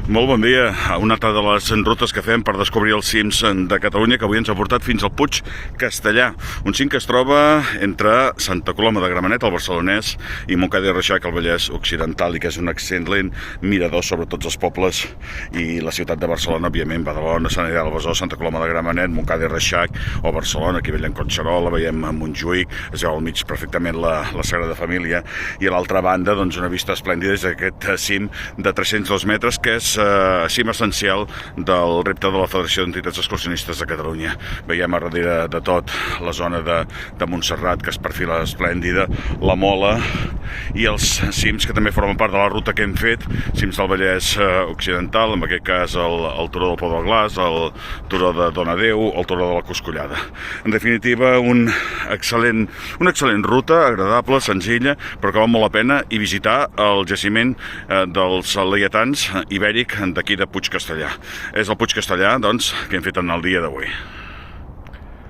Molt bon dia. Una altra de les rutes que fem per descobrir els cims de Catalunya, que avui ens ha portat fins al Puig Castellar. Un cim que es troba entre Santa Coloma de Gramenet, el barcelonès, i Montcada i Reixac, el Vallès Occidental, i que és un excel·lent mirador sobre tots els pobles i la ciutat de Barcelona, òbviament, Badalona, Sant Adrià del Besòs, Santa Coloma de Gramenet, Montcada i Reixac, o Barcelona, aquí veiem Collserola, veiem Montjuïc, es veu al mig perfectament la Sagrada Família, i a l'altra banda, doncs, una vista esplèndida des d'aquest cim de 302 metres, que és cim essencial del repte de la Federació d'Entitats Excursionistes de Catalunya. Veiem a darrere de tot la zona de Montserrat, que es perfila esplèndida, la Mola i els cims que també formen part de la ruta que hem fet, cims del Vallès Occidental, en aquest cas el turó del Pou del Glaç, el turó de Donadeu, el turó de la Coscollada. En definitiva, una excel·lent ruta, agradable, senzilla, però que val molt la pena, i visitar el jaciment dels laietans ibèric d'aquí de Puig Castellar. És el Puig Castellar, doncs, que hem fet en el dia d'avui.